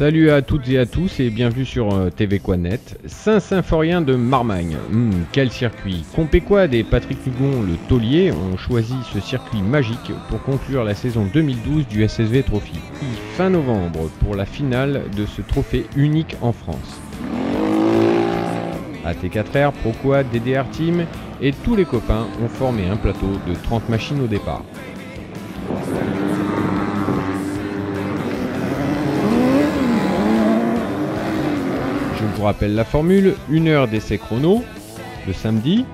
Salut à toutes et à tous et bienvenue sur TV.net. Saint-Symphorien de Marmagne. Quel circuit! Compéquad et Patrick Hugon, le taulier, ont choisi ce circuit magique pour conclure la saison 2012 du SSV Trophy. Fin novembre pour la finale de ce trophée unique en France. AT4R, ProQuad, DDR Team et tous les copains ont formé un plateau de 30 machines au départ. Je vous rappelle la formule, 1 heure d'essai chrono le samedi,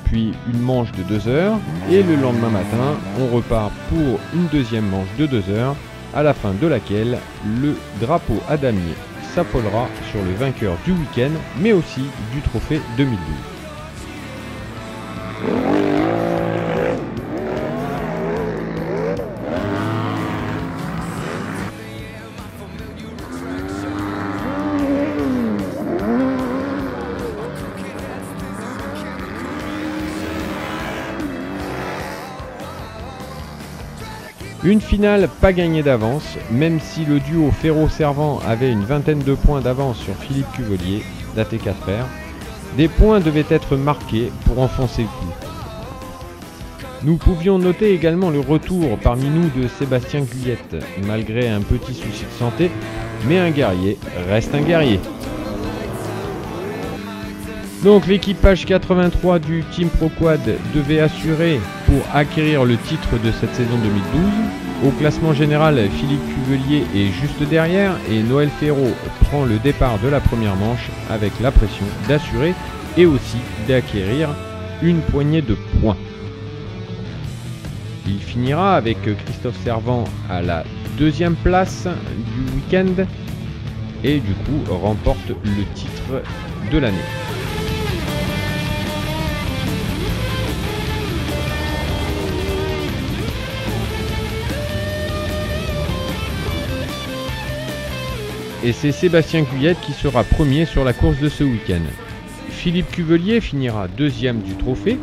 puis une manche de 2 heures, et le lendemain matin, on repart pour une deuxième manche de 2 heures, à la fin de laquelle le drapeau à damier s'affolera sur le vainqueur du week-end, mais aussi du trophée 2012. Une finale pas gagnée d'avance, même si le duo Ferro-Servant avait une vingtaine de points d'avance sur Philippe Cuvelier d'AT4R. Des points devaient être marqués pour enfoncer le coup. Nous pouvions noter également le retour parmi nous de Sébastien Guyette, malgré un petit souci de santé, mais un guerrier reste un guerrier. Donc l'équipage 83 du Team ProQuad devait assurer pour acquérir le titre de cette saison 2012. Au classement général, Philippe Cuvelier est juste derrière et Noël Ferraud prend le départ de la première manche avec la pression d'assurer et aussi d'acquérir une poignée de points. Il finira avec Christophe Servant à la deuxième place du week-end et du coup remporte le titre de l'année. Et c'est Sébastien Guyette qui sera premier sur la course de ce week-end. Philippe Cuvelier finira deuxième du trophée.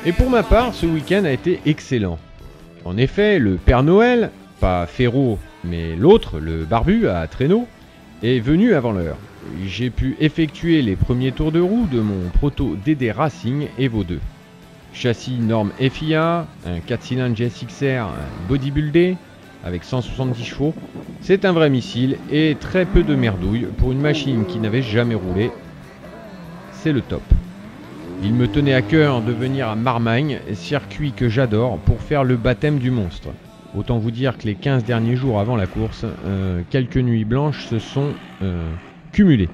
Et pour ma part, ce week-end a été excellent. En effet, le Père Noël, pas Ferraud, mais l'autre, le barbu à traîneau, est venu avant l'heure. J'ai pu effectuer les premiers tours de roue de mon proto DD Racing Evo 2. Châssis norme FIA, un 4 cylindres GSXR bodybuildé avec 170 chevaux. C'est un vrai missile et très peu de merdouille pour une machine qui n'avait jamais roulé. C'est le top. Il me tenait à cœur de venir à Marmagne, circuit que j'adore, pour faire le baptême du monstre. Autant vous dire que les 15 derniers jours avant la course, quelques nuits blanches se sont cumulées.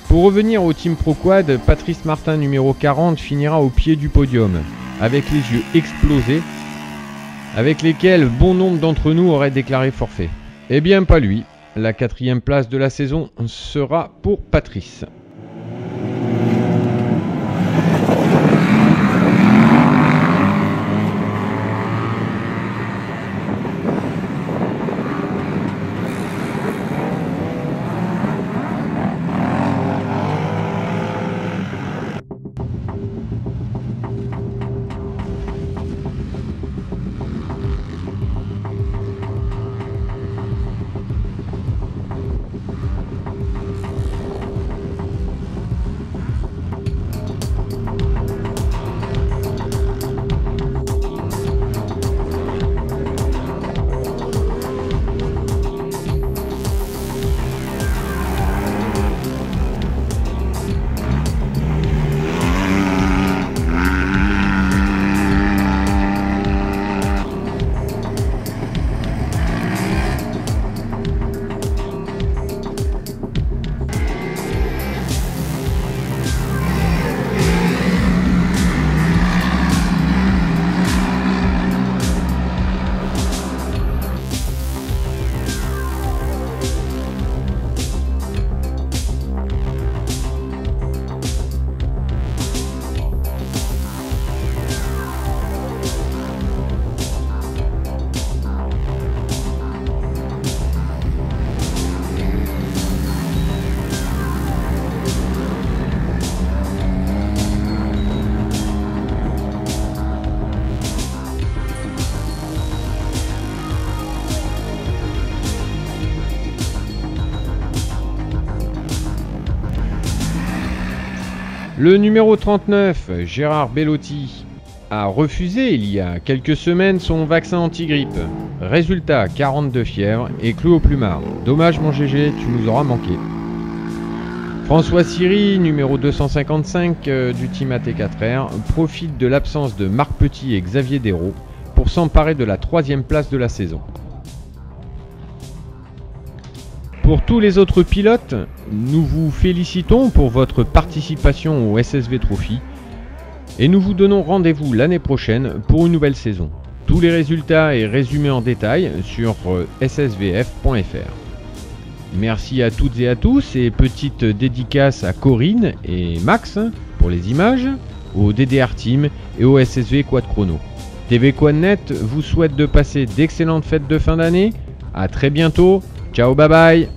Pour revenir au Team Pro Quad, Patrice Martin numéro 40 finira au pied du podium, avec les yeux explosés, avec lesquels bon nombre d'entre nous auraient déclaré forfait. Eh bien pas lui, la 4e place de la saison sera pour Patrice. Le numéro 39, Gérard Bellotti, a refusé il y a quelques semaines son vaccin anti-grippe. Résultat, 42 fièvres et clou au plumard. Dommage mon GG, tu nous auras manqué. François Siri, numéro 255 du team AT4R, profite de l'absence de Marc Petit et Xavier Dérault pour s'emparer de la 3e place de la saison. Pour tous les autres pilotes, nous vous félicitons pour votre participation au SSV Trophy et nous vous donnons rendez-vous l'année prochaine pour une nouvelle saison. Tous les résultats et résumés en détail sur ssvf.fr. Merci à toutes et à tous et petite dédicace à Corinne et Max pour les images, au DDR Team et au SSV Quad Chrono. TV Quadnet vous souhaite de passer d'excellentes fêtes de fin d'année. À très bientôt. Ciao, bye bye.